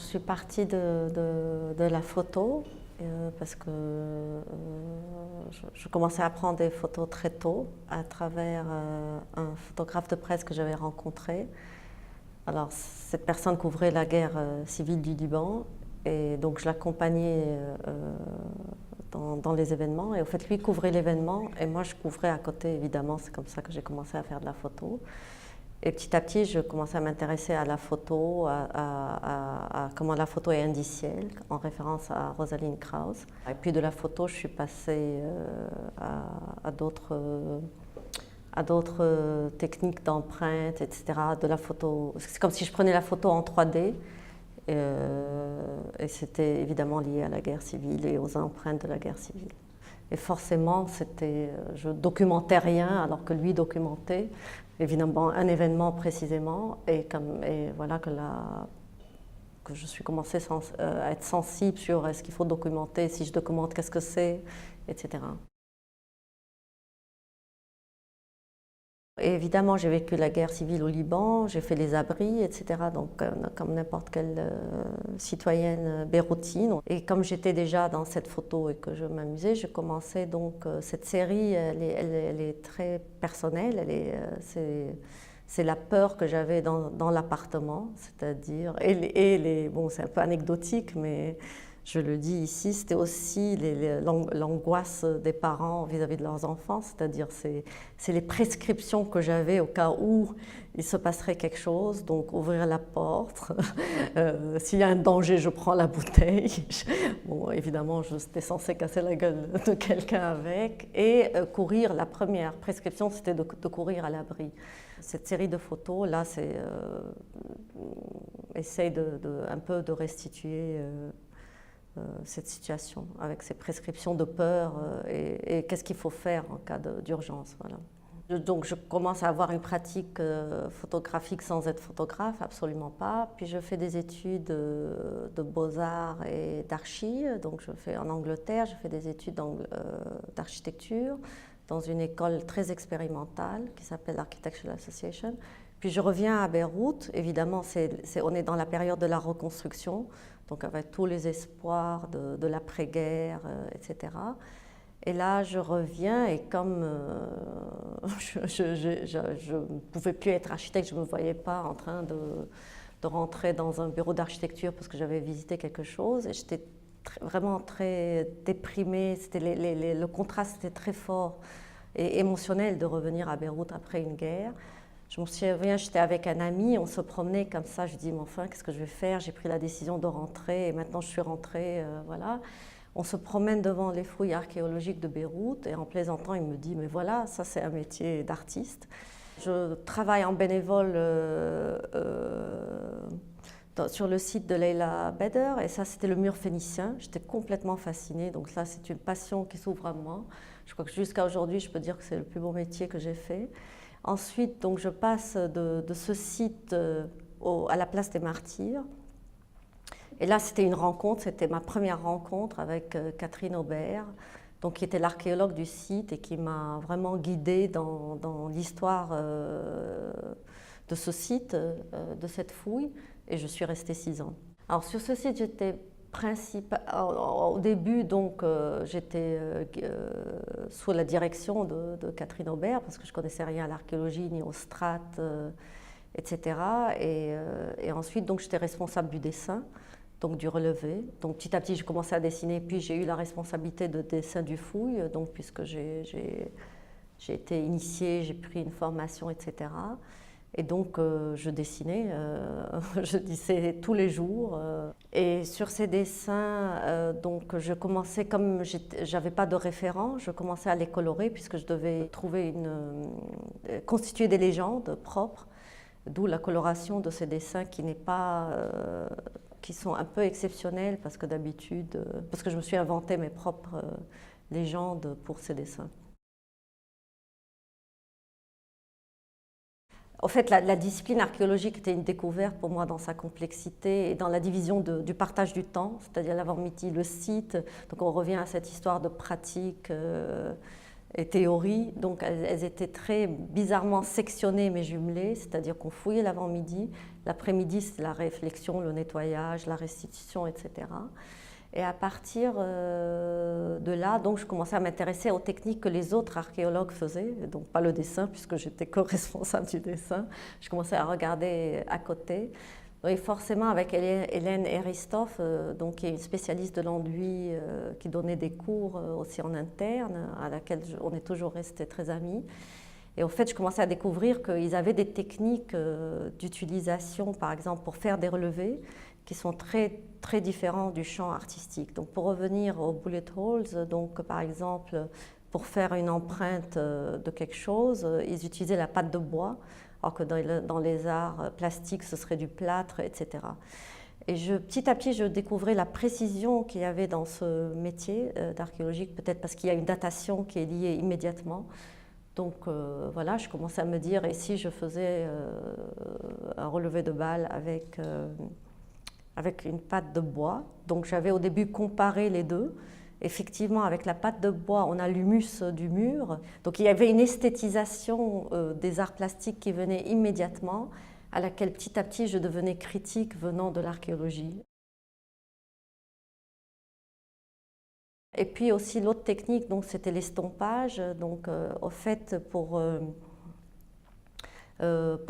Je suis partie de la photo parce que je commençais à prendre des photos très tôt à travers un photographe de presse que j'avais rencontré. Alors, cette personne couvrait la guerre civile du Liban et donc je l'accompagnais dans les événements. Et au fait, lui couvrait l'événement et moi je couvrais à côté, évidemment. C'est comme ça que j'ai commencé à faire de la photo. Et petit à petit, je commençais à m'intéresser à la photo, à comment la photo est indicielle, en référence à Rosalind Krauss. Et puis de la photo, je suis passée à d'autres techniques d'empreinte, etc. De la photo, c'est comme si je prenais la photo en 3D. Et c'était évidemment lié à la guerre civile et aux empreintes de la guerre civile. Et forcément, je documentais rien alors que lui documentait évidemment un événement précisément. Et voilà que je suis commencée à être sensible sur est-ce qu'il faut documenter, si je documente, qu'est-ce que c'est, etc. Et évidemment, j'ai vécu la guerre civile au Liban, j'ai fait les abris, etc. Donc, comme n'importe quelle citoyenne beyroutine. Et comme j'étais déjà dans cette photo et que je m'amusais, je commençais donc cette série. Elle est très personnelle. C'est la peur que j'avais dans l'appartement, c'est-à-dire bon, c'est un peu anecdotique, mais je le dis ici, c'était aussi l'angoisse des parents vis-à-vis de leurs enfants, c'est-à-dire c'est les prescriptions que j'avais au cas où il se passerait quelque chose, donc ouvrir la porte, s'il y a un danger, je prends la bouteille, bon, évidemment, j'étais censée casser la gueule de quelqu'un avec, et courir, la première prescription, c'était de courir à l'abri. Cette série de photos, là, essaye un peu de restituer cette situation avec ces prescriptions de peur et qu'est-ce qu'il faut faire en cas d'urgence. Voilà. Donc je commence à avoir une pratique photographique sans être photographe, absolument pas. Puis je fais des études de beaux-arts et d'archi. Donc je fais en Angleterre, je fais des études d'architecture dans une école très expérimentale qui s'appelle l'Architectural Association. Puis je reviens à Beyrouth, évidemment on est dans la période de la reconstruction, donc avec tous les espoirs de l'après-guerre, etc. Et là, je reviens et comme je ne pouvais plus être architecte, je ne me voyais pas en train de rentrer dans un bureau d'architecture parce que j'avais visité quelque chose et j'étais vraiment très déprimée, le contraste était très fort et émotionnel de revenir à Beyrouth après une guerre. Je me souviens, j'étais avec un ami, on se promenait comme ça, je dis, mais enfin, qu'est-ce que je vais faire? J'ai pris la décision de rentrer et maintenant je suis rentrée, voilà. On se promène devant les fouilles archéologiques de Beyrouth et en plaisantant, il me dit, mais voilà, ça c'est un métier d'artiste. Je travaille en bénévole sur le site de Leila Beder et ça c'était le mur phénicien. J'étais complètement fascinée, donc là c'est une passion qui s'ouvre à moi. Je crois que jusqu'à aujourd'hui, je peux dire que c'est le plus beau métier que j'ai fait. Ensuite, donc, je passe de ce site à la place des Martyrs. Et là, c'était une rencontre, c'était ma première rencontre avec Catherine Aubert, donc, qui était l'archéologue du site et qui m'a vraiment guidée dans l'histoire de ce site, de cette fouille. Et je suis restée 6 ans. Alors, sur ce site, j'étais au début, donc, j'étais sous la direction de Catherine Aubert parce que je ne connaissais rien à l'archéologie ni aux strates, etc. Et ensuite, donc, j'étais responsable du dessin, donc du relevé. Donc, petit à petit, j'ai commencé à dessiner, puis j'ai eu la responsabilité de dessin du fouille, donc, puisque j'ai été initiée, j'ai pris une formation, etc. Et donc, je dessinais, je dessinais tous les jours. Et sur ces dessins, donc, je commençais, comme j'avais pas de référent, je commençais à les colorer puisque je devais constituer des légendes propres, d'où la coloration de ces dessins qui sont un peu exceptionnels parce que d'habitude, parce que je me suis inventé mes propres légendes pour ces dessins. En fait, la discipline archéologique était une découverte pour moi dans sa complexité et dans la division du partage du temps, c'est-à-dire l'avant-midi, le site. Donc on revient à cette histoire de pratique et théorie. Donc elles étaient très bizarrement sectionnées mais jumelées, c'est-à-dire qu'on fouillait l'avant-midi. L'après-midi, c'était la réflexion, le nettoyage, la restitution, etc. Et à partir de là, donc, je commençais à m'intéresser aux techniques que les autres archéologues faisaient, donc pas le dessin, puisque j'étais co-responsable du dessin. Je commençais à regarder à côté. Et forcément, avec Hélène Eristoff, donc, qui est une spécialiste de l'enduit, qui donnait des cours aussi en interne, à laquelle on est toujours restés très amis. Et au fait, je commençais à découvrir qu'ils avaient des techniques d'utilisation, par exemple, pour faire des relevés, qui sont très, très différents du champ artistique. Donc, pour revenir aux bullet holes, donc, par exemple, pour faire une empreinte de quelque chose, ils utilisaient la pâte de bois, alors que dans les arts plastiques, ce serait du plâtre, etc. Et petit à petit, je découvrais la précision qu'il y avait dans ce métier d'archéologie, peut-être parce qu'il y a une datation qui est liée immédiatement. Donc voilà, je commençais à me dire, et si je faisais un relevé de balles avec une pâte de bois. Donc j'avais au début comparé les deux. Effectivement, avec la pâte de bois, on a l'humus du mur. Donc il y avait une esthétisation des arts plastiques qui venait immédiatement, à laquelle petit à petit je devenais critique venant de l'archéologie. Et puis aussi l'autre technique, donc c'était l'estompage. Donc au fait, pour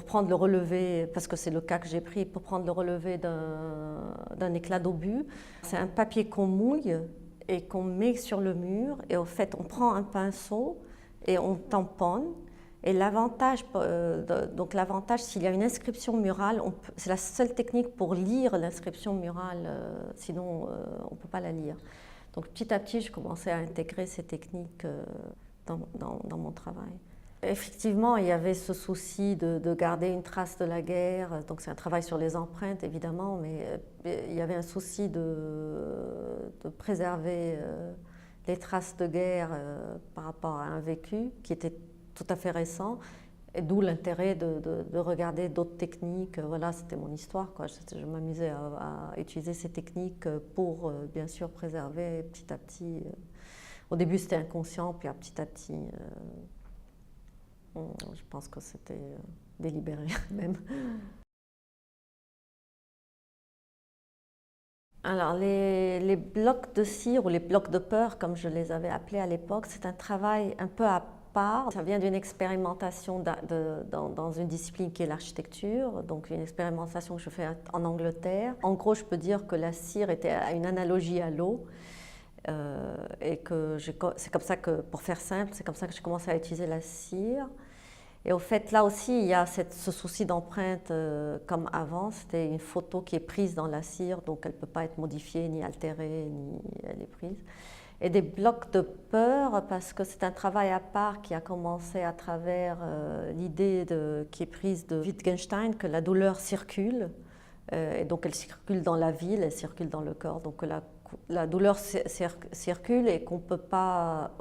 prendre le relevé, parce que c'est le cas que j'ai pris, pour prendre le relevé d'un éclat d'obus, c'est un papier qu'on mouille et qu'on met sur le mur. Et au fait, on prend un pinceau et on tamponne. Et l'avantage, s'il y a une inscription murale, c'est la seule technique pour lire l'inscription murale, sinon on ne peut pas la lire. Donc petit à petit, je commençais à intégrer ces techniques dans mon travail. Effectivement, il y avait ce souci de garder une trace de la guerre. Donc c'est un travail sur les empreintes, évidemment, mais il y avait un souci de préserver les traces de guerre par rapport à un vécu qui était tout à fait récent. Et d'où l'intérêt de regarder d'autres techniques. Voilà, c'était mon histoire, quoi. Je m'amusais à utiliser ces techniques pour, bien sûr, préserver petit à petit. Au début, c'était inconscient, puis petit à petit, je pense que c'était délibéré même. Alors, les blocs de cire ou les blocs de peur, comme je les avais appelés à l'époque, c'est un travail un peu à part. Ça vient d'une expérimentation dans une discipline qui est l'architecture, donc une expérimentation que je fais en Angleterre. En gros, je peux dire que la cire était une analogie à l'eau. Et que c'est comme ça que, pour faire simple, c'est comme ça que j'ai commencé à utiliser la cire. Et au fait, là aussi, il y a ce souci d'empreinte comme avant. C'était une photo qui est prise dans la cire, donc elle ne peut pas être modifiée, ni altérée, ni elle est prise. Et des blocs de peur, parce que c'est un travail à part qui a commencé à travers l'idée qui est prise de Wittgenstein, que la douleur circule. Et donc elle circule dans la ville, elle circule dans le corps. Donc la douleur circule et qu'on ne peut pas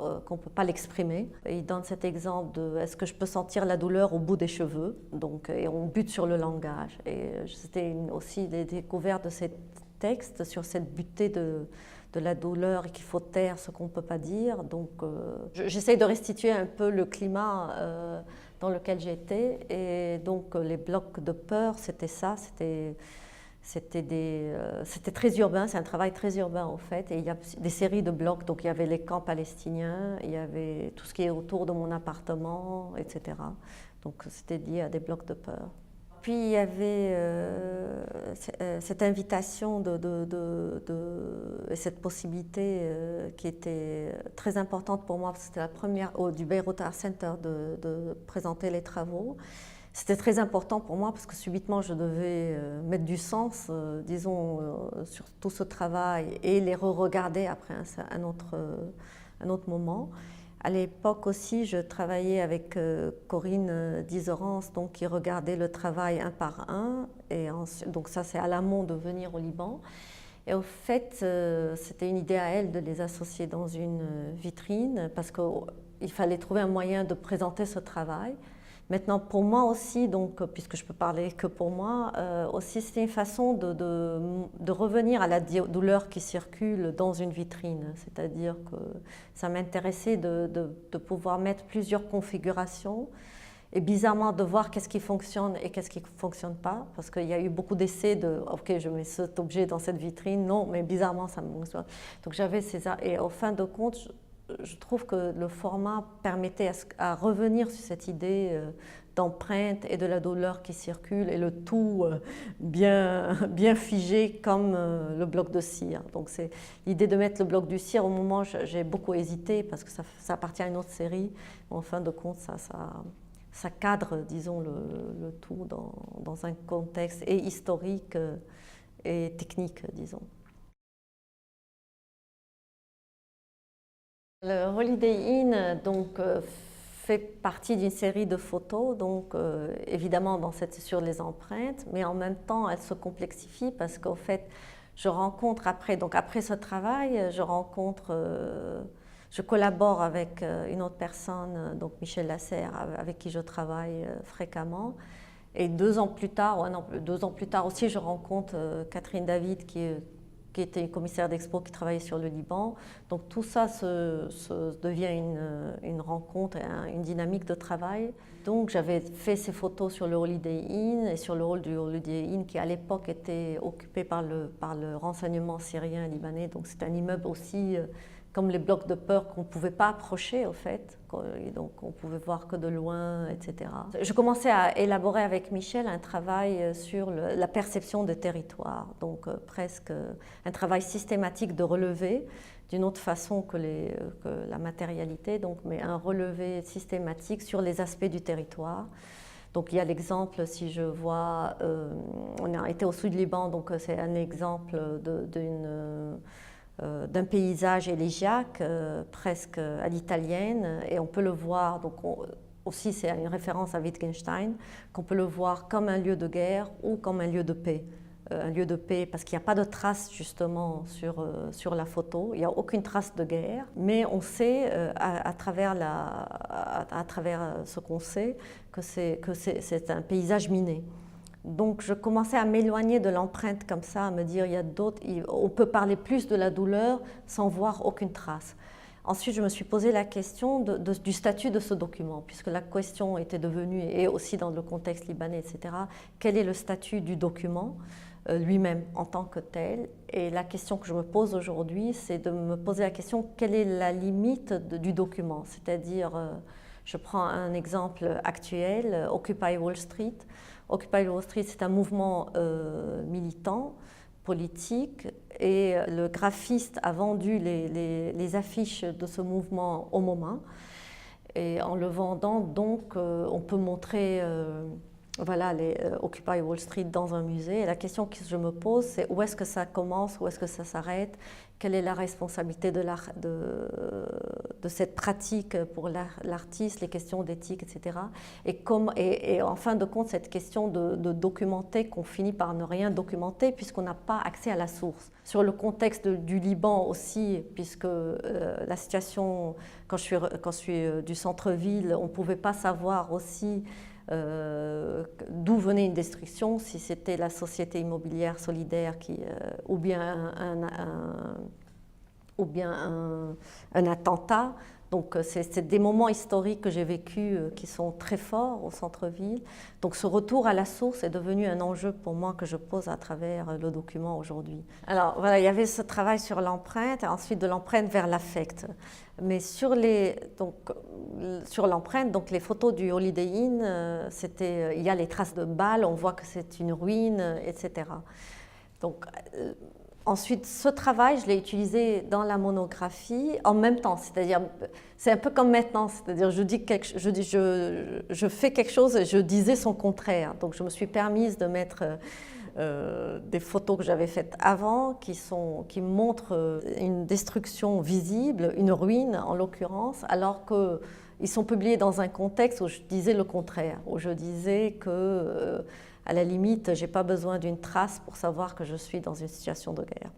l'exprimer. Il donne cet exemple de est-ce que je peux sentir la douleur au bout des cheveux, donc, et on bute sur le langage. Et c'était aussi des découvertes de ces textes sur cette butée de la douleur et qu'il faut taire ce qu'on ne peut pas dire. Donc j'essaye de restituer un peu le climat dans lequel j'étais. Et donc les blocs de peur, c'était ça, c'était très urbain, c'est un travail très urbain en fait. Et il y a des séries de blocs, donc il y avait les camps palestiniens, il y avait tout ce qui est autour de mon appartement, etc. Donc c'était lié à des blocs de peur. Puis il y avait cette invitation et cette possibilité qui était très importante pour moi, parce que c'était la première du Beirut Art Center de présenter les travaux. C'était très important pour moi parce que subitement je devais mettre du sens, disons, sur tout ce travail et les re-regarder après un autre moment. À l'époque aussi, je travaillais avec Corinne Dizorance, donc qui regardait le travail un par un. Et donc ça, c'est à l'amont de venir au Liban. Et au fait, c'était une idée à elle de les associer dans une vitrine parce qu'il fallait trouver un moyen de présenter ce travail Maintenant, pour moi aussi, donc, puisque je peux parler que pour moi, aussi c'était une façon de revenir à la douleur qui circule dans une vitrine. C'est-à-dire que ça m'intéressait de pouvoir mettre plusieurs configurations et bizarrement de voir qu'est-ce qui fonctionne et qu'est-ce qui ne fonctionne pas. Parce qu'il y a eu beaucoup d'essais de « ok, je mets cet objet dans cette vitrine, non, mais bizarrement ça me fonctionne ». Donc j'avais ces... Et au fin de compte, je trouve que le format permettait à revenir sur cette idée d'empreinte et de la douleur qui circule et le tout bien figé comme le bloc de cire. Donc c'est l'idée de mettre le bloc de cire. Au moment, j'ai beaucoup hésité parce que ça appartient à une autre série. En fin de compte, ça cadre, disons, le tout dans un contexte et historique et technique, disons. Le Holiday Inn donc, fait partie d'une série de photos, donc évidemment sur les empreintes, mais en même temps elle se complexifie parce qu'en fait je rencontre après ce travail, je collabore avec une autre personne, donc Michel Lasserre, avec qui je travaille fréquemment. Et 2 ans plus tard, 2 ans plus tard aussi, je rencontre Catherine David qui était une commissaire d'expo qui travaillait sur le Liban. Donc tout ça devient une rencontre et une dynamique de travail. Donc j'avais fait ces photos sur le Holiday Inn et sur le hall du Holiday Inn qui à l'époque était occupé par le renseignement syrien et libanais. Donc c'est un immeuble aussi comme les blocs de peur qu'on ne pouvait pas approcher au fait. Et donc on pouvait voir que de loin, etc. Je commençais à élaborer avec Michel un travail sur la perception des territoires, donc presque un travail systématique de relevé, d'une autre façon que la matérialité, donc, mais un relevé systématique sur les aspects du territoire. Donc il y a l'exemple, si je vois, on a été au sud du Liban, donc c'est un exemple d'un paysage élégiaque, presque à l'italienne, et on peut le voir, donc aussi c'est une référence à Wittgenstein, qu'on peut le voir comme un lieu de guerre ou comme un lieu de paix. Un lieu de paix parce qu'il n'y a pas de trace justement sur la photo, il n'y a aucune trace de guerre, mais on sait à travers ce qu'on sait que c'est un paysage miné. Donc je commençais à m'éloigner de l'empreinte comme ça, à me dire on peut parler plus de la douleur sans voir aucune trace. Ensuite, je me suis posé la question du statut de ce document, puisque la question était devenue, et aussi dans le contexte libanais, etc., quel est le statut du document lui-même en tant que tel. Et la question que je me pose aujourd'hui, c'est de me poser la question, quelle est la limite du document? C'est-à-dire, je prends un exemple actuel, Occupy Wall Street. Occupy Wall Street, c'est un mouvement militant, politique, et le graphiste a vendu les affiches de ce mouvement au MoMA. Et en le vendant, donc, on peut montrer voilà, Occupy Wall Street dans un musée. Et la question que je me pose, c'est où est-ce que ça commence, où est-ce que ça s'arrête, quelle est la responsabilité de cette pratique pour l'artiste, les questions d'éthique, etc. Et en fin de compte, cette question de documenter, qu'on finit par ne rien documenter puisqu'on n'a pas accès à la source. Sur le contexte du Liban aussi, puisque la situation, quand je suis du centre-ville, on ne pouvait pas savoir aussi d'où venait une destruction, si c'était la société immobilière solidaire ou bien un attentat. Donc c'est des moments historiques que j'ai vécus qui sont très forts au centre-ville. Donc ce retour à la source est devenu un enjeu pour moi que je pose à travers le document aujourd'hui. Alors voilà, il y avait ce travail sur l'empreinte et ensuite de l'empreinte vers l'affect. Mais sur l'empreinte, donc les photos du Holiday Inn, il y a les traces de balles, on voit que c'est une ruine, etc. Donc ensuite, ce travail, je l'ai utilisé dans la monographie en même temps, c'est-à-dire, c'est un peu comme maintenant, c'est-à-dire je fais quelque chose et je disais son contraire. Donc je me suis permise de mettre des photos que j'avais faites avant qui montrent une destruction visible, une ruine en l'occurrence, alors qu'ils sont publiés dans un contexte où je disais le contraire, où je disais que à la limite, je n'ai pas besoin d'une trace pour savoir que je suis dans une situation de guerre.